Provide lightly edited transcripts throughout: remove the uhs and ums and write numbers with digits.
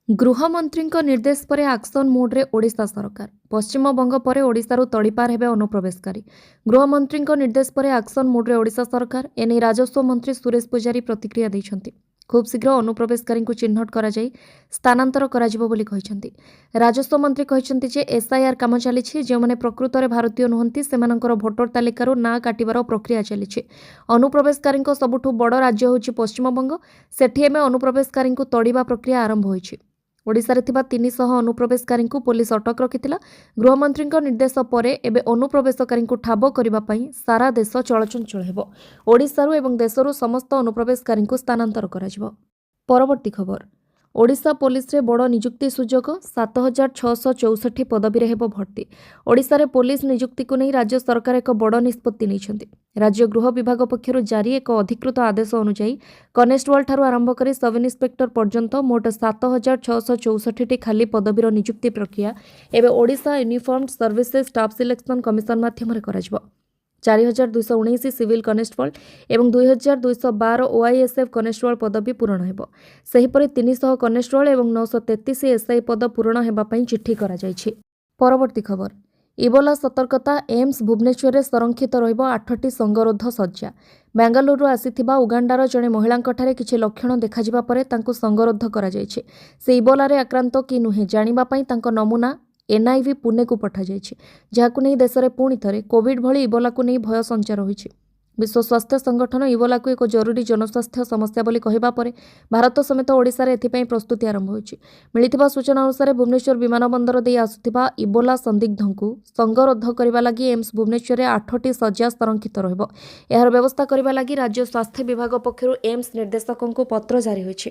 गृहमंत्रीଙ୍କ निर्देश पर एक्शन मोड्रे ओडिशा सरकार। पश्चिमबंग पर ओडिशारू तड़ीपार हेबे अनुप्रवेशकारी। गृहमंत्रीଙ୍କ निर्देश पर एक्शन मोड्रे ओडिशा सरकार। एने राजस्व मंत्री सुरेश पुजारी प्रतिक्रिया दैछन्ति। खूब शीघ्र अनुप्रवेशकारी चिन्हट करा जाई स्थानांतर कराजिबो बोली कहिसन्ति। राजस्व मंत्री कहिसन्ति जे एसआईआर काम चलीछि। जे माने प्रकृत रे भारतीय नुहंती सेमानकर भोटर तालिकारु ना काटिबार प्रक्रिया चलीछि। अनुप्रवेशकारीଙ୍କ सबुठु बड़ राज्य होछि पश्चिमबंग। सेठी एमे अनुप्रवेशकारीଙ୍କୁ तड़ीबा प्रक्रिया आरंभ होइछि। ओडिशारे थिबा 300 अनुप्रवेशकारीଙ୍କୁ पुलिस अटक रखिथिला। गृहमंत्रीଙ୍କ निर्देश पर एबे अनुप्रवेशकारीଙ୍କୁ ठाब करिबा पई सारा देश चलचंचल हेबो। ओडिशारू एवं देशरू समस्त अनुप्रवेशकारीଙ୍କୁ स्थानांतर कराजिबो। परवर्ती खबर। ओडिशा पुलिस रे बड़ नियुक्ति सुजोग 7664 पदवी रे हेबो भर्ती। ओडिशा रे पुलिस नियुक्ति को नहीं राज्य सरकार एक बड़ निष्पत्ति नैछन्ति। राज्य गृह विभाग पक्षरु जारी एक अधिकृत आदेश अनुसार कनेस्टेबल ठारू आरंभ करी सब इन्स्पेक्टर पर्यंत मोट 7664 खाली पदवीर नियुक्ति प्रक्रिया एवं Odisha uniformed services staff selection commission माध्यम कराजिबो। 4219 सिविल कनेस्टेबल एवं 2212 ओआईएसएफ कनेस्टेबल पदवी पूरण हेबो। सेहिपरि 300 कनेस्टेबल एवं 933 एसआई पद पूरण हेबा पई चिट्ठी करा जायछि। परवर्ती खबर। इबोला सतर्कता। एम्स भुवनेश्वर रे संरक्षित रहिबो 8टी संगरोध सज्जा। बेंगालुरु आसीथिबा उगांडार जणे महिलांकठारे किछि लक्षण देखाजिबा परे तांकु संगरोध करा जायछि। से इबोला रे आक्रांत कि नुहे जानिबा पई तांको नमूना एनआईवी पुणे को पठा जायछि। जहाकु नै देश रे पुणी थरे कोविड भली इबोला को नै भय संचार होइछि। विश्व स्वास्थ्य संगठन इबोला को एक जरूरी जनस्वास्थ्य समस्या बोली कहिबा परे भारत समेत ओडिशा रे एथिपई प्रस्तुति आरंभ होइछि। मिलिथिबा सूचना अनुसार भुवनेश्वर विमान बंदर देई आसुथिबा इबोला संदिग्धंकु संगरोध करिबा लागि एम्स भुवनेश्वर रे 8टी सज्जा संरक्षित रहइबो। एहार व्यवस्था करिबा लागि राज्य स्वास्थ्य विभाग पक्षरु एम्स निर्देशकंकु पत्र जारी होइछि।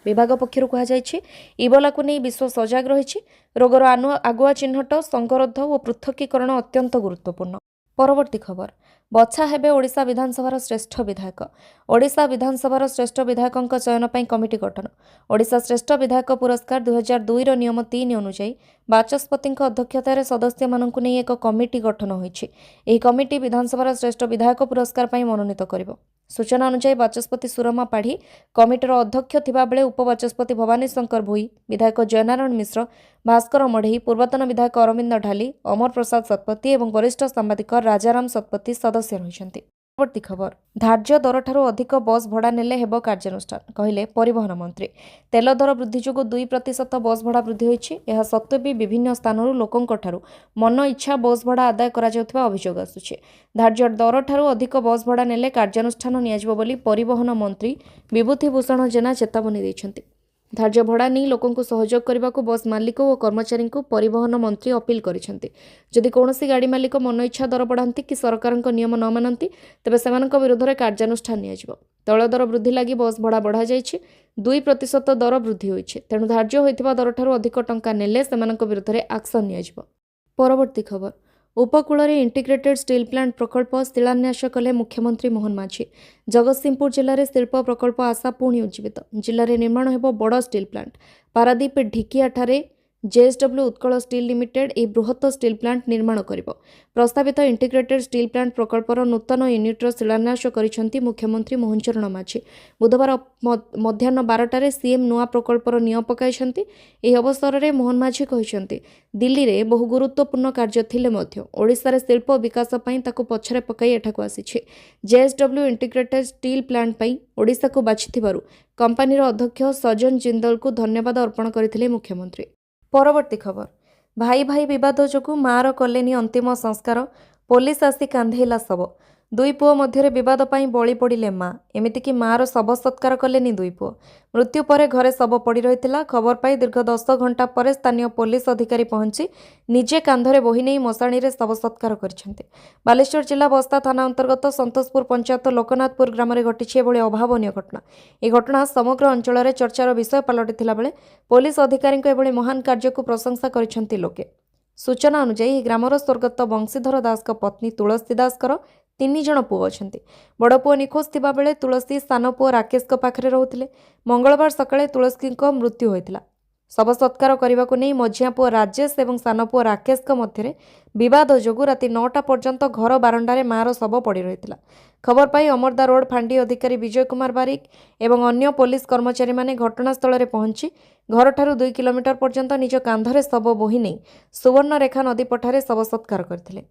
विभाग पक्षरु कहा जायछि इबोला को नहीं विश्व सजग रहिछि। रोगर आगुआ चिन्हट संगरोध और पृथकीकरण अत्यंत गुरुत्वपूर्ण। परवर्ती खबर। बछा हेबे ओडिशा विधानसभार श्रेष्ठ विधायक। ओडिशा विधानसभार श्रेष्ठ विधायकंक चयन पई कमिटी गठन। ओडिशा श्रेष्ठ विधायक पुरस्कार 2002 रो नियम 3 अनुसार बाचस्पतिंक अध्यक्षतार सदस्य माननकु नै एक कमिटी गठन होइछि। एही कमिटी विधानसभार श्रेष्ठ विधायक पुरस्कार पई मनोनीत करिवो। सूचना अनुसार बाचस्पति सुरमा पाढ़ी कमिटीर अध्यक्ष थिबा बेले उपबाचस्पति भवानी शंकर भोई, विधायक जयनारायण मिश्र, भास्कर मढ़ई, पूर्वतन विधायक अरविंद ढाली, अमर प्रसाद शतपथी और वरिष्ठ सांबादिक राजाराम शतपथी सदस्य रहिसंति। परवर्ती खबर। धार्य दर ठारू अधिक बस भड़ा नेले हेबो कार्यानुष्ठान कहिले परिवहन मंत्री। तेल दर वृद्धि जोगु 2% बस भड़ा वृद्धि होइछि। एहा सत्वे भी विभिन्न स्थानरू लोकंक ठारू मन इच्छा बस भड़ा आदाय करा जाउथबा अभियोग आसुछि। धार्य दर ठारू अधिक बस भड़ा नेले कार्यानुष्ठान नियाजिबो बोली परिवहन मंत्री विभूति भूषण जेना चेतावनी दैछन्ति। धार्य भड़ा नहीं लोकंकु सहयोग करने बस मालिक और कर्मचारी को परिवहन मंत्री अपील करिसेंति। जदि कौनसी गाड़ी मालिक मन इच्छा दर बढ़ाती कि सरकार नियम न मानती तेबे सेमानक विरोध में कार्यानुष्ठान नियाजिबो। तैल दर वृद्धि लगी बस भड़ा बढ़ा जाइछि। 2% दर वृद्धि होइछि। तेणु धार्य होइथिबा दर ठारू अधिक टंका नेले सेमानक विरोध में एक्शन नियाजिबो। परवर्ती खबर। उपकूल इंटीग्रेटेड स्टील प्लांट प्रकल्प शिलान्यास कले मुख्यमंत्री मोहन माझी। जगतसिंहपुर जिले में शिल्प प्रकल्प आशा पुणी उज्जीवित। जिले में निर्माण हेबो बड़ स्टील प्लांट। पारादीप ढिकिया ठारे जेएसडब्ल्यू उत्कल स्टील लिमिटेड एक बृहत स्टील प्लांट निर्माण करिबो। प्रस्तावित इंटीग्रेटेड स्टील प्लांट प्रकल्पर नूतन यूनिट्र शिलान्यास करिसेंति मुख्यमंत्री मोहन चरण माझी। बुधवार मध्याह्न 12टारे सीएम नुआ प्रकल्पर नियम पकाइछंति। एही अवसर में मोहन माझी कहिसेंति दिल्ली रे बहु गुरुत्वपूर्ण कार्य थिले मध्य ओडिशा रे शिल्प विकास पई ताकु पछरे पकाई एठाकु आसीछि। जेएसडब्ल्यू इंटीग्रेटेड स्टील प्लांट पई ओडिशा को बाछिथिबारु कंपनीर अध्यक्ष सजन जिंदल को धन्यवाद अर्पण करथिले मुख्यमंत्री। परवर्ती खबर। भाई भाई विवाद जोगु मार कलेनी अंतिम संस्कार। पुलिस आसी कांधेला शव। दुई पुओ मध्य विवाद पाई बली पड़िले माँ। एमितिकी मार शव सत्कार कलेनी दुई पुओ। मृत्यु पर घरे शव पड़ी रही। खबर पाई दीर्घ 10 घंटा पर स्थानीय पुलिस अधिकारी पहुंची निजे कांधरे बोही नहीं मशाणी रे शव सत्कार करिसेंति। बालेश्वर जिला बस्ता थाना अंतर्गत संतोषपुर पंचायत लोकनाथपुर ग्राम में घटी एभली अभावनीय घटना। यह घटना समग्र अंचल में चर्चार विषय पलटिथिला बेले पुलिस अधिकारी एभली महान कार्य को प्रशंसा करिसेंति लोके। सूचना अनुसार ग्रामर स्वर्गत बंशीधर दास पत्नी तुलसी दास 3 जण पुओ अछंती। बड़ पुओ निखोज थिबा बेले तुलसी सान पुओ राकेश पाखरे रहुथिले। मंगलवार सकाळे तुलसी मृत्यु होइतिला। शव सत्कार करने नहीं मझिया पुओ राजेश और सान पुओ राकेश मध्य विवाद जोगु राति 9टा पर्यंत घर बारंडारे मार शव पड़ रही। खबर पाई अमरदा रोड फांडी अधिकारी विजय कुमार बारिक एवं अन्य पुलिस कर्मचारी माने घटनास्थल में पहुंची घर ठारू 2 किलोमीटर पर्यंत निज कांधरे शव बोही नहीं सुवर्णरेखा नदी पठारे शव सत्कार करथिले।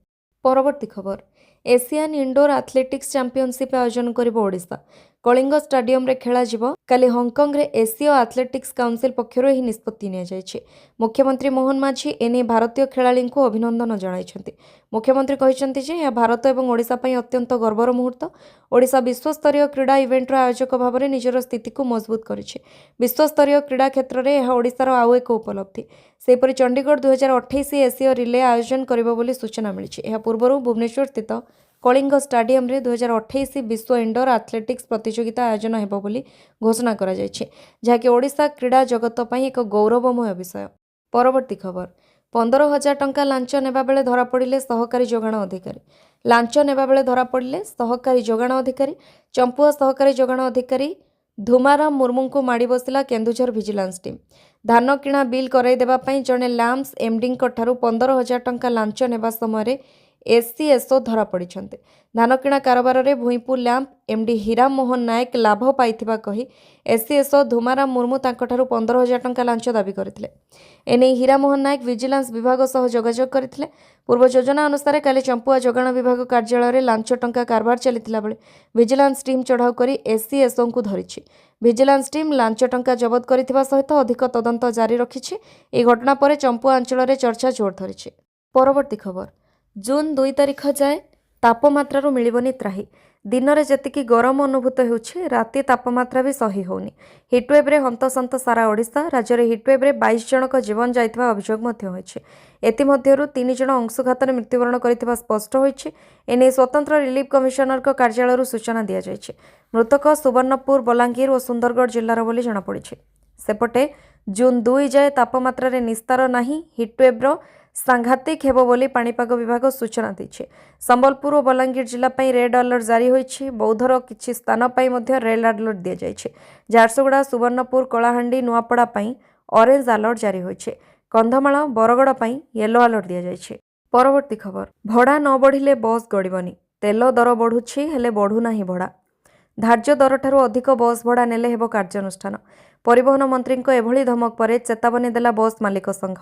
परवर्ती खबर एशियान इंडोर एथलेटिक्स चैंपियनशिप आयोजन करिबो ओडिशा। कलिंग स्टाडियम रे खेला जिवो। काली हांगकांग रे एशिया एथलेटिक्स काउंसिल पक्षरु एही निष्पत्ति निया जायछि। मुख्यमंत्री मोहन माझी एने भारतीय खेलाड़ी को अभिनंदन जणाइछन्ति। मुख्यमंत्री कहिसन्ति जे यह भारत एवं ओडिशा पई अत्यंत गर्वर मुहूर्त। ओडिशा विश्वस्तरीय क्रीड़ा इवेंटर आयोजक भाव में निजर स्थिति को मजबूत करिछि। विश्वस्तरीय क्रीड़ा क्षेत्र में यह ओडिशार आउ एक उपलब्धि। सेहीपरि चंडीगढ़ 2028 एशिया रिले आयोजन करिबो बोली सूचना मिलिछि। एहा पूर्वरु भुवनेश्वर स्थित कलिंग स्टाडियम रे 2028 विश्व इंडोर एथलेटिक्स प्रतियोगिता आयोजन हेबो बोली घोषणा करा जायछि, जहाँकि ओडिशा क्रीड़ा जगत पई एक गौरवमय विषय। परवर्ती खबर 15,000 टंका लांच नेबा बेले धरा पड़िले सहकारी जोगाण अधिकारी। लांच नेबा बेले धरा पड़िले सहकारी जोगाण अधिकारी। चंपुआ सहकारी जोगाण अधिकारी धुमाराम मुर्मू को माड़ी बसिला केन्दुझर विजिलेंस टीम। धान किणा बिल कराई देबा पई जणे लैम्प्स एमडी ठारू 15,000 टंका लांच नेबा समय एससीएसओ धरा पड़िछन्ते। धान किणा कारोबार रे भुईपुर लैम्प एमडी हीरा मोहन नायक लाभ पाइथिबा कही एससीएसओ धुमाराम मुर्मू तांकठारू 15,000 टंका लांच दाबी करथिले। एने हीरा मोहन नायक विजिलेंस विभाग सह जोगाजोग करथिले। पूर्व योजना अनुसार काली चंपुआ जोगाण विभाग कार्यालय रे लांच टंका कारबार चलिथिला बेले विजिलेंस टीम चढ़ाऊ करी एससीएसओ को धरिछि। विजिलेंस टीम लांच टंका जबत करिथिबा सहित अधिक तदंत जारी रखिछि। ए घटना परे चंपुआ अंचल रे चर्चा जोर धरिछि। परवर्ती खबर जून 2 तारिख जाए तापमात्रा मिलबनी त्राही। दिन में जेतिकी गरम अनुभूत होउछि राति तापमात्रा भी सही होउनी। हिटवेव रे हंतसंत सारा ओडिशा राज्य में हिटवेव रे 22 जनक जीवन जाइथिबा अभियोग मध्य होइछि। एतिमध्यरु 3 जन अंशुघात मृत्युवरण करिथिबा स्पष्ट होइछि। एने स्वतंत्र रिलीफ कमिशनर कार्यालय सूचना दिया जाइछि। मृतक सुवर्णपुर बलांगीर और सुंदरगढ़ जिल्लार बोली जଣା पड़िछि। सेपटे जून 2 जाए तापमात्रा रे निस्तार नाही। हिटवेव रो सांघातिक हेबो बोली पाणीपाग विभाग सूचना दैछि। संबलपुर और बलांगीर जिला पई रेड अलर्ट जारी होइछि। बौद्धर किछि स्थान पई मध्ये रेड अलर्ट दिया जाइछि। झारसुगुड़ा सुवर्णपुर कलाहांडी नुआपड़ा पई ऑरेंज अलर्ट जारी होइछि। कंधमाल बरगड़ पई येलो अलर्ट दिया जाइछि। परवर्ती खबर भड़ा न बढ़िले बस गड़िबनी। तेल दर बढ़ुछि हेले बढ़ु नाही भड़ा। धार्य दर ठारू अधिक बस भड़ा नेले हेबो कार्यानुष्ठान। परिवहन मंत्री एभली धमक पर चेतावनी देला बस मालिक संघ।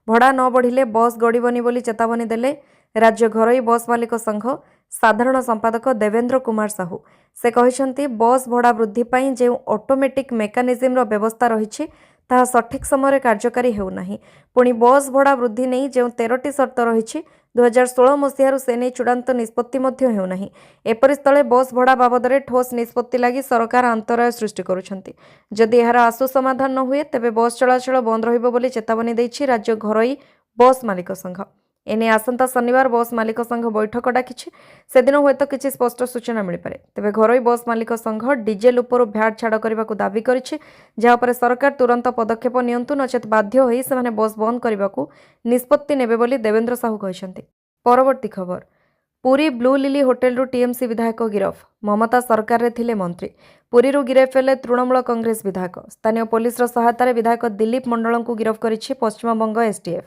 भड़ा न बढ़िले बस गड़िबनी बोली चेतावनी देले राज्य घरोई बस मालिक संघ साधारण संपादक देवेंद्र कुमार साहू। से कहिसंती बस भड़ा वृद्धि पाई जे ऑटोमेटिक मेकानिज्म रो व्यवस्था रहिछि ताहा सठिक समय कार्यकारी हेउ नाही। पुणी बस भड़ा वृद्धि नहीं जो 13टी शर्त रहिछि 2016 मसीहारू से नहीं चूड़ांत निष्पत्ति मध्य हेउ नाही। एपरि स्थले बस भड़ा बाबदरे ठोस निष्पत्ति लागि सरकार अंतराय सृष्टि करुछंती। जदि एहार आशु समाधान न हुए तेबे बस चलाचल बंद रहिबो बोली चेतावनी दैछि राज्य घरोई बस मालिक संघ। एने आसंता शनिवार बस मालिक संघ बैठक डाकिछि। सेदिन हुए तो किछि स्पष्ट सूचना मिल पारे। तेबे घरोई बस मालिक संघ डीजेल उपरु भ्याट छाड़ करबाकू दाबी करिछि, जहा पर सरकार तुरंत पदक्षेप नियंतु नचेत बाध्य होई सेमाने बस बंद करबाकू निष्पत्ति नेबे बोली देवेंद्र साहू कहिसंती। परवर्ती खबर पुरी ब्लू लिली होटेल रु टीएमसी विधायक गिरफ। ममता सरकार रे थिले मंत्री। पुरी रु गिरफ हेले तृणमूल कांग्रेस विधायक। स्थानीय पुलिस सहायतार विधायक दिलीप मंडल को गिरफ करिछि Paschimbanga STF.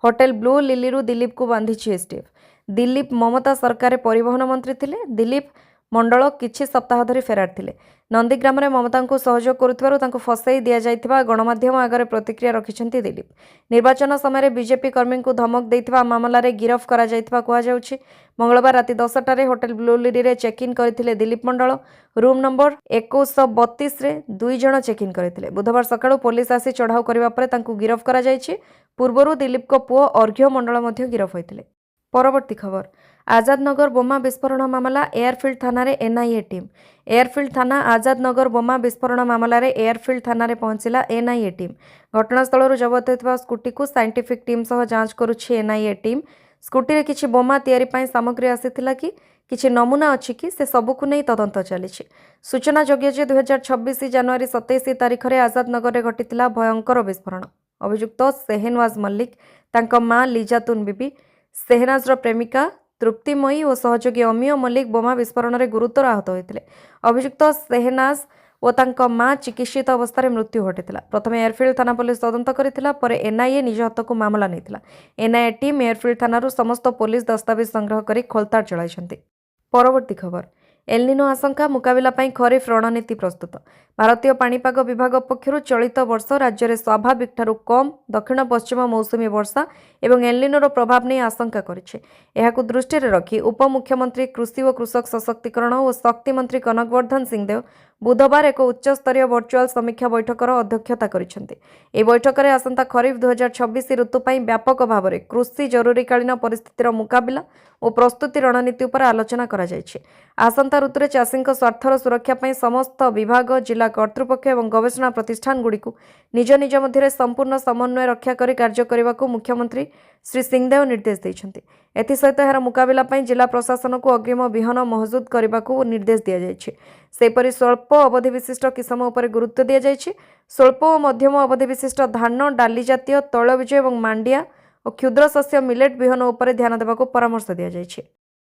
Hotel blue lily रु दिलीप को बांधिछि एसटीएफ। दिलीप ममता सरकार रे परिवहन मंत्री थिले। दिलीप मंडल किछि सप्ताह धरी फेरार थिले। नंदीग्राम रे ममता को सहयोग करुथिबारु तांको फसाई दिया जाइथिबा गणमाध्यम आगरे प्रतिक्रिया रखिछन्ती दिलीप। निर्वाचन समय बीजेपी कर्मी को धमक देइथिबा मामला रे गिरफ करा जाइथिबा कुआ जाउछि। मंगलवार राति 10टारे होटेल ब्लू लिली रे चेक इन करथिले दिलीप मंडल। रूम नंबर 2132 रे 2 जण चेक इन करथिले। बुधवार सकाळु पुलिस आसी चढ़ाऊ करबा परे तांको गिरफ करा जाइछि। पूर्वरु दिलीप को पुओ अर्घ्य मंडल मध्य गिरफ होइथिले। परवर्ती खबर आजाद नगर बोमा विस्फोरण मामला एयरफील्ड थाना रे एनआईए टीम। एयरफील्ड थाना आजाद नगर बोमा विस्फोरण मामला रे एयरफील्ड थाना रे पहुंचला एनआईए टीम। घटनास्थल जबत होता स्कूटी को साइंटिफिक टीम सह जांच करुछि एनआईए टीम। स्कूटी रे किछि बोमा तैयारी पई सामग्री आसीथिला कि किछि नमूना अछि कि से सबकु नै तदंत चलिछि। सूचना जोग्य जे 2026 जनवरी 27 तारिख रे आजाद नगर रे घटितिला भयंकर विस्फोरण। अभियुक्त सेहनवाज मल्लिक तांका मां लिजातुन बीबी सेहनाज प्रेमिका तृप्तिमयी और सहयोगी अमीय मल्लिक बोमा विस्फोरण में गुरुतर आहत होते। अभियुक्त सेहनाज ଓ ତାଙ୍କ ମା ଚିକିତ୍ସିତ ଅବସ୍ଥାରେ ମୃତ୍ୟୁ ଘଟିଥିଲା। ପ୍ରଥମେ ଏୟାରଫିଲ୍ଡ ଥାନା ପୁଲିସ ତଦନ୍ତ କରିଥିଲା, ପରେ ଏନ୍ଆଇଏ ନିଜ ହାତକୁ ମାମଲା ନେଇଥିଲା। ଏନ୍ଆଇଏ ଟିମ୍ ଏୟାରଫିଲ୍ଡ ଥାନାରୁ ସମସ୍ତ ପୁଲିସ ଦସ୍ତାବିଜ ସଂଗ୍ରହ କରି ଖୋଳତାଡ଼ ଚଳାଇଛନ୍ତି। ପରବର୍ତ୍ତୀ ଖବର, ଏଲ୍‌ନିନୋ ଆଶଙ୍କା ମୁକାବିଲା ପାଇଁ ଖରିଫ ରଣନୀତି ପ୍ରସ୍ତୁତ। ଭାରତୀୟ ପାଣିପାଗ ବିଭାଗ ପକ୍ଷରୁ ଚଳିତ ବର୍ଷ ରାଜ୍ୟରେ ସ୍ୱାଭାବିକଠାରୁ କମ୍ ଦକ୍ଷିଣ ପଶ୍ଚିମ ମୌସୁମୀ ବର୍ଷା ଏବଂ ଏଲ୍‌ନିନୋର ପ୍ରଭାବ ନେଇ ଆଶଙ୍କା କରିଛି। ଏହାକୁ ଦୃଷ୍ଟିରେ ରଖି ଉପମୁଖ୍ୟମନ୍ତ୍ରୀ କୃଷି ଓ କୃଷକ ସଶକ୍ତିକରଣ ଓ ଶକ୍ତି ମନ୍ତ୍ରୀ କନକବର୍ଦ୍ଧନ ସିଂହଦେଓ ବୁଧବାର ଏକ ଉଚ୍ଚସ୍ତରୀୟ ଭର୍ଚୁଆଲ ସମୀକ୍ଷା ବୈଠକର ଅଧ୍ୟକ୍ଷତା କରିଛନ୍ତି। ଏହି ବୈଠକରେ ଆସନ୍ତା ଖରିଫ 2026 ଋତୁ ପାଇଁ ବ୍ୟାପକ ଭାବରେ କୃଷି ଜରୁରୀକାଳୀନ ପରିସ୍ଥିତିର ମୁକାବିଲା ଓ ପ୍ରସ୍ତୁତି ରଣନୀତି ଉପରେ ଆଲୋଚନା କରାଯାଇଛି। ଆସନ୍ତା ଋତୁରେ ଚାଷୀଙ୍କ ସ୍ୱାର୍ଥର ସୁରକ୍ଷା ପାଇଁ ସମସ୍ତ ବିଭାଗ, ଜିଲ୍ଲା କର୍ତ୍ତୃପକ୍ଷ ଏବଂ ଗବେଷଣା ପ୍ରତିଷ୍ଠାନଗୁଡ଼ିକୁ ନିଜ ନିଜ ମଧ୍ୟରେ ସମ୍ପୂର୍ଣ୍ଣ ସମନ୍ୱୟ ରକ୍ଷା କରି କାର୍ଯ୍ୟ କରିବାକୁ ମୁଖ୍ୟମନ୍ତ୍ରୀ ଶ୍ରୀ ସିଂହଦେଓ ନିର୍ଦ୍ଦେଶ ଦେଇଛନ୍ତି। ଏଥିସହିତ ଏହାର ମୁକାବିଲା ପାଇଁ ଜିଲ୍ଲା ପ୍ରଶାସନକୁ ଅଗ୍ରିମ ବିହନ ମହଜୁଦ କରିବାକୁ ନିର୍ଦ୍ଦେଶ ଦିଆଯାଇଛି। ସେହିପରି ସ୍ୱଳ୍ପ ଅବଧି ବିଶିଷ୍ଟ କିସମ ଉପରେ ଗୁରୁତ୍ୱ ଦିଆଯାଇଛି। ସ୍ୱଳ୍ପ ଓ ମଧ୍ୟମ ଅବଧି ବିଶିଷ୍ଟ ଧାନ, ଡାଲି ଜାତୀୟ, ତୈଳବୀଜ ଏବଂ ମାଣ୍ଡିଆ ଓ କ୍ଷୁଦ୍ର ଶସ୍ୟ ମିଲେଟ୍ ବିହନ ଉପରେ ଧ୍ୟାନ ଦେବାକୁ ପରାମର୍ଶ ଦିଆଯାଇଛି।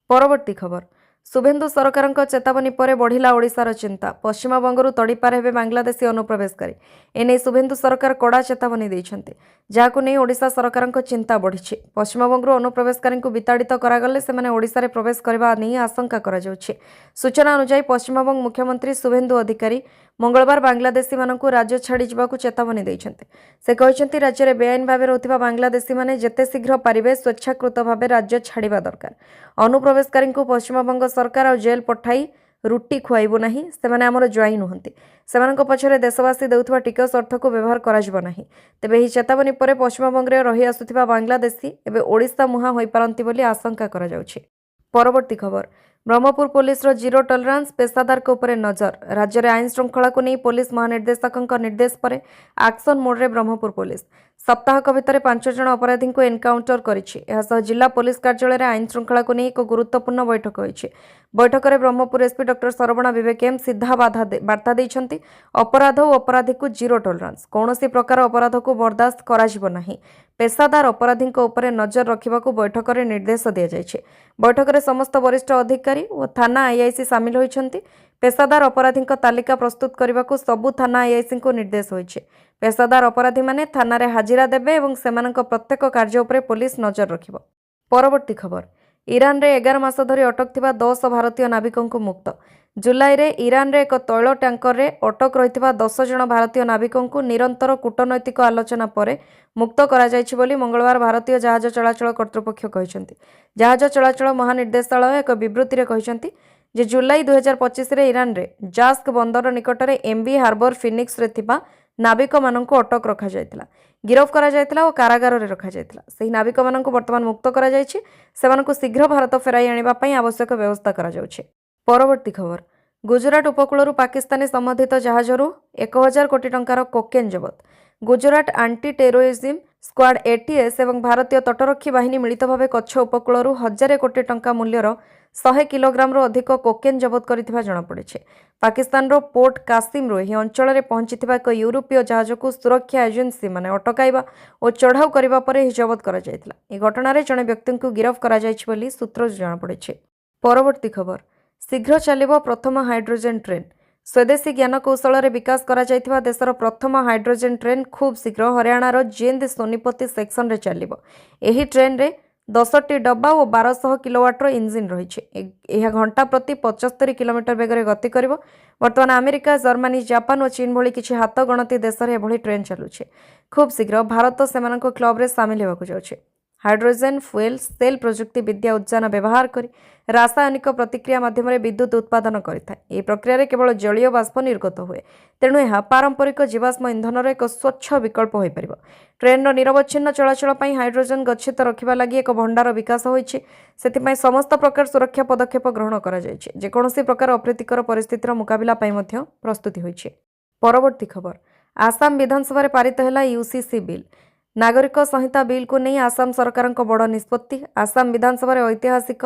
ପରବର୍ତ୍ତୀ ଖବର, ଶୁଭେନ୍ଦୁ ସରକାରଙ୍କ ଚେତାବନୀ ପରେ ବଢ଼ିଲା ଓଡ଼ିଶାର ଚିନ୍ତା। ପଶ୍ଚିମବଙ୍ଗରୁ ତଡ଼ିପାର ହେବେ ବାଂଲାଦେଶୀ ଅନୁପ୍ରବେଶକାରୀ। ଏନେଇ ଶୁଭେନ୍ଦୁ ସରକାର କଡ଼ା ଚେତାବନୀ ଦେଇଛନ୍ତି, ଯାହାକୁ ନେଇ ଓଡ଼ିଶା ସରକାରଙ୍କ ଚିନ୍ତା ବଢ଼ିଛି। ପଶ୍ଚିମବଙ୍ଗରୁ ଅନୁପ୍ରବେଶକାରୀଙ୍କୁ ବିତାଡ଼ିତ କରାଗଲେ ସେମାନେ ଓଡ଼ିଶାରେ ପ୍ରବେଶ କରିବା ନେଇ ଆଶଙ୍କା କରାଯାଉଛି। ସୂଚନା ଅନୁଯାୟୀ ପଶ୍ଚିମବଙ୍ଗ ମୁଖ୍ୟମନ୍ତ୍ରୀ ଶୁଭେନ୍ଦୁ ଅଧିକାରୀ ମଙ୍ଗଳବାର ବାଂଲାଦେଶୀମାନଙ୍କୁ ରାଜ୍ୟ ଛାଡ଼ି ଯିବାକୁ ଚେତାବନୀ ଦେଇଛନ୍ତି। ସେ କହିଛନ୍ତି, ରାଜ୍ୟରେ ବେଆଇନ ଭାବେ ରହୁଥିବା ବାଂଲାଦେଶୀମାନେ ଯେତେ ଶୀଘ୍ର ପାରିବେ ସ୍ୱେଚ୍ଛାକୃତ ଭାବେ ରାଜ୍ୟ ଛାଡ଼ିବା ଦରକାର। ଅନୁପ୍ରବେଶକାରୀଙ୍କୁ ପଶ୍ଚିମବଙ୍ଗ ସରକାର ଆଉ ଜେଲ୍ ପଠାଇ ରୁଟି ଖୁଆଇବୁ ନାହିଁ। ସେମାନେ ଆମର ଜ୍ୱାଇଁ ନୁହନ୍ତି। ସେମାନଙ୍କ ପଛରେ ଦେଶବାସୀ ଦେଉଥିବା ଟିକସ ଅର୍ଥକୁ ବ୍ୟବହାର କରାଯିବ ନାହିଁ। ତେବେ ଏହି ଚେତାବନୀ ପରେ ପଶ୍ଚିମବଙ୍ଗରେ ରହି ଆସୁଥିବା ବାଂଲାଦେଶୀ ଏବେ ଓଡ଼ିଶା ମୁହାଁ ହୋଇପାରନ୍ତି ବୋଲି ଆଶଙ୍କା କରାଯାଉଛି। ପରବର୍ତ୍ତୀ ଖବର, ବ୍ରହ୍ମପୁର ପୁଲିସର ଜିରୋ ଟଲରାନ୍ସ, ପେସାଦାରଙ୍କ ଉପରେ ନଜର। ରାଜ୍ୟରେ ଆଇନ ଶୃଙ୍ଖଳାକୁ ନେଇ ପୁଲିସ ମହାନିର୍ଦ୍ଦେଶକଙ୍କ ନିର୍ଦ୍ଦେଶ ପରେ ଆକ୍ସନ ମୋଡରେ ବ୍ରହ୍ମପୁର ପୁଲିସ ସପ୍ତାହକ ଭିତରେ 5 ଜଣ ଅପରାଧୀଙ୍କୁ ଏନକାଉଣ୍ଟର କରିଛି। ଏହାସହ ଜିଲ୍ଲା ପୁଲିସ କାର୍ଯ୍ୟାଳୟରେ ଆଇନ ଶୃଙ୍ଖଳାକୁ ନେଇ ଏକ ଗୁରୁତ୍ୱପୂର୍ଣ୍ଣ ବୈଠକ ହୋଇଛି। ବୈଠକରେ ବ୍ରହ୍ମପୁର ଏସ୍ପି ଡକ୍ଟର ସରବଣା ବିବେକ ଏମ୍ ସିଧା ବାର୍ତ୍ତା ଦେଇଛନ୍ତି, ଅପରାଧ ଓ ଅପରାଧୀକୁ ଜିରୋ ଟଲରାନ୍ସ। କୌଣସି ପ୍ରକାର ଅପରାଧକୁ ବରଦାସ୍ତ କରାଯିବ ନାହିଁ। ପେସାଦାର ଅପରାଧୀଙ୍କ ଉପରେ ନଜର ରଖିବାକୁ ବୈଠକରେ ନିର୍ଦ୍ଦେଶ ଦିଆଯାଇଛି। ବୈଠକରେ ସମସ୍ତ ବରିଷ୍ଠ ଅଧିକାରୀ ଓ ଥାନା ଆଇଆଇସି ସାମିଲ ହୋଇଛନ୍ତି। ପେସାଦାର ଅପରାଧୀଙ୍କ ତାଲିକା ପ୍ରସ୍ତୁତ କରିବାକୁ ସବୁ ଥାନା ଆଇଆଇସିଙ୍କୁ ନିର୍ଦ୍ଦେଶ ହୋଇଛି। ପେସାଦାର ଅପରାଧୀମାନେ ଥାନାରେ ହାଜିରା ଦେବେ ଏବଂ ସେମାନଙ୍କ ପ୍ରତ୍ୟେକ କାର୍ଯ୍ୟ ଉପରେ ପୁଲିସ ନଜର ରଖିବ। ପରବର୍ତ୍ତୀ ଖବର, ଇରାନରେ 11 ମାସ ଧରି ଅଟକ ଥିବା 10 ଭାରତୀୟ ନାବିକଙ୍କୁ ମୁକ୍ତ। ଜୁଲାଇରେ ଇରାନରେ ଏକ ତୈଳ ଟ୍ୟାଙ୍କରରେ ଅଟକ ରହିଥିବା 10 ଜଣ ଭାରତୀୟ ନାବିକଙ୍କୁ ନିରନ୍ତର କୂଟନୈତିକ ଆଲୋଚନା ପରେ ମୁକ୍ତ କରାଯାଇଛି ବୋଲି ମଙ୍ଗଳବାର ଭାରତୀୟ ଜାହାଜ ଚଳାଚଳ କର୍ତ୍ତୃପକ୍ଷ କହିଛନ୍ତି। ଜାହାଜ ଚଳାଚଳ ମହାନିର୍ଦ୍ଦେଶାଳୟ ଏକ ବିବୃତ୍ତିରେ କହିଛନ୍ତି ଯେ ଜୁଲାଇ 2025ରେ ଇରାନରେ ଜାସ୍କ ବନ୍ଦର ନିକଟରେ ଏମ୍ଭି ହାର୍ବର ଫିନିକ୍ସରେ ଥିବା ନାବିକମାନଙ୍କୁ ଅଟକ ରଖାଯାଇଥିଲା, ଗିରଫ କରାଯାଇଥିଲା ଓ କାରାଗାରରେ ରଖାଯାଇଥିଲା। ସେହି ନାବିକମାନଙ୍କୁ ବର୍ତ୍ତମାନ ମୁକ୍ତ କରାଯାଇଛି। ସେମାନଙ୍କୁ ଶୀଘ୍ର ଭାରତ ଫେରାଇ ଆଣିବା ପାଇଁ ଆବଶ୍ୟକ ବ୍ୟବସ୍ଥା କରାଯାଉଛି। ପରବର୍ତ୍ତୀ ଖବର, ଗୁଜରାଟ ଉପକୂଳରୁ ପାକିସ୍ତାନୀ ସମ୍ବନ୍ଧିତ ଜାହାଜରୁ 1000 କୋଟି ଟଙ୍କାର କୋକେନ୍ ଜବତ। Gujarat anti terrorism squad ATS ଏବଂ ଭାରତୀୟ ତଟରକ୍ଷୀ ବାହିନୀ ମିଳିତ ଭାବେ କଚ୍ଛ ଉପକୂଳରୁ 1000 କୋଟି ଟଙ୍କା ମୂଲ୍ୟର 100 କିଲୋଗ୍ରାମରୁ ଅଧିକ କୋକେନ୍ ଜବତ କରିଥିବା ଜଣାପଡ଼ିଛି। ପାକିସ୍ତାନର ପୋର୍ଟ କାସିମ୍ରୁ ଏହି ଅଞ୍ଚଳରେ ପହଞ୍ଚିଥିବା ଏକ ୟୁରୋପୀୟ ଜାହାଜକୁ ସୁରକ୍ଷା ଏଜେନ୍ସିମାନେ ଅଟକାଇବା ଓ ଚଢ଼ାଉ କରିବା ପରେ ଏହି ଜବତ କରାଯାଇଥିଲା। ଏହି ଘଟଣାରେ ଜଣେ ବ୍ୟକ୍ତିଙ୍କୁ ଗିରଫ କରାଯାଇଛି ବୋଲି ସୂତ୍ରରୁ ଜଣାପଡ଼ିଛି। ପରବର୍ତ୍ତୀ ଖବର, ଶୀଘ୍ର ଚାଲିବ ପ୍ରଥମ ହାଇଡ୍ରୋଜେନ୍ ଟ୍ରେନ୍। ସ୍ୱଦେଶୀ ଜ୍ଞାନକୌଶଳରେ ବିକାଶ କରାଯାଇଥିବା ଦେଶର ପ୍ରଥମ ହାଇଡ୍ରୋଜେନ୍ ଟ୍ରେନ୍ ଖୁବ୍ ଶୀଘ୍ର ହରିୟାଣାର ଜିନ୍ଦ ସୋନିପତି ସେକ୍ସନରେ ଚାଲିବ। ଏହି ଟ୍ରେନ୍ରେ 10ଟି ଡବା ଓ 1200 କିଲୋୱାଟ୍ର ଇଞ୍ଜିନ୍ ରହିଛି। ଏହା ଘଣ୍ଟା ପ୍ରତି 75 କିଲୋମିଟର ବେଗରେ ଗତି କରିବ। ବର୍ତ୍ତମାନ ଆମେରିକା, ଜର୍ମାନୀ, ଜାପାନ ଓ ଚୀନ ଭଳି କିଛି ହାତ ଗଣତି ଦେଶରେ ଏଭଳି ଟ୍ରେନ୍ ଚାଲୁଛି। ଖୁବ୍ ଶୀଘ୍ର ଭାରତ ସେମାନଙ୍କ କ୍ଲବରେ ସାମିଲ ହେବାକୁ ଯାଉଛି। ହାଇଡ୍ରୋଜେନ୍ ଫୁଏଲ୍ ସେଲ୍ ପ୍ରଯୁକ୍ତି ବିଦ୍ୟା ଉଦ୍ଯାନ ବ୍ୟବହାର କରି ରାସାୟନିକ ପ୍ରତିକ୍ରିୟା ମାଧ୍ୟମରେ ବିଦ୍ୟୁତ୍ ଉତ୍ପାଦନ କରିଥାଏ। ଏହି ପ୍ରକ୍ରିୟାରେ କେବଳ ଜଳୀୟ ବାଷ୍ପ ନିର୍ଗତ ହୁଏ, ତେଣୁ ଏହା ପାରମ୍ପରିକ ଜୀବାଶ୍ମ ଇନ୍ଧନର ଏକ ସ୍ୱଚ୍ଛ ବିକଳ୍ପ ହୋଇପାରିବ। ଟ୍ରେନ୍ର ନିରବଚ୍ଛିନ୍ନ ଚଳାଚଳ ପାଇଁ ହାଇଡ୍ରୋଜେନ୍ ଗଚ୍ଛିତ ରଖିବା ଲାଗି ଏକ ଭଣ୍ଡାର ବିକାଶ ହୋଇଛି। ସେଥିପାଇଁ ସମସ୍ତ ପ୍ରକାର ସୁରକ୍ଷା ପଦକ୍ଷେପ ଗ୍ରହଣ କରାଯାଇଛି। ଯେକୌଣସି ପ୍ରକାର ଅପ୍ରୀତିକର ପରିସ୍ଥିତିର ମୁକାବିଲା ପାଇଁ ମଧ୍ୟ ପ୍ରସ୍ତୁତି ହୋଇଛି। ପରବର୍ତ୍ତୀ ଖବର, ଆସାମ ବିଧାନସଭାରେ ପାରିତ ହେଲା ୟୁସିସି ବିଲ୍। ନାଗରିକ ସଂହିତା ବିଲ୍କୁ ନେଇ ଆସାମ ସରକାରଙ୍କ ବଡ଼ ନିଷ୍ପତ୍ତି। ଆସାମ ବିଧାନସଭାରେ ଐତିହାସିକ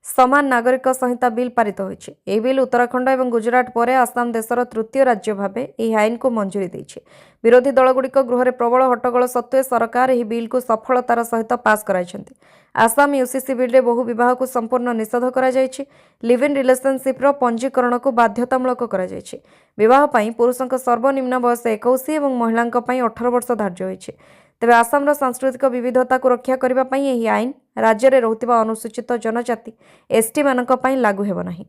ସମାନ ନାଗରିକ ସଂହିତା ବିଲ୍ ପାରିତ ହୋଇଛି। ଏହି ବିଲ୍ ଉତ୍ତରାଖଣ୍ଡ ଏବଂ ଗୁଜରାଟ ପରେ ଆସାମ ଦେଶର ତୃତୀୟ ରାଜ୍ୟ ଭାବେ ଏହି ଆଇନକୁ ମଞ୍ଜୁରୀ ଦେଇଛି। ବିରୋଧୀ ଦଳଗୁଡ଼ିକ ଗୃହରେ ପ୍ରବଳ ହଟ୍ଟଗୋଳ ସତ୍ତ୍ୱେ ସରକାର ଏହି ବିଲ୍କୁ ସଫଳତାର ସହିତ ପାସ୍ କରାଇଛନ୍ତି। आसाम यूसीसी बिल्रे बहु विवाह को संपूर्ण निषेध करा जायछि। लिव इन रिलेशनशिप रो पंजीकरण को बाध्यतामूलक करा जायछि। विवाह पई पुरुषक सर्वनिम्न बयस 21 एवं महिलांक पई 18 वर्ष धार्य होइछि। तेबे आसामर सांस्कृतिक विविधता को रक्षा करिबा पई एही आईन राज्य रे रहुतिबा अनुसूचित जनजाति एसटी मानक पई लागू हेबो नाही।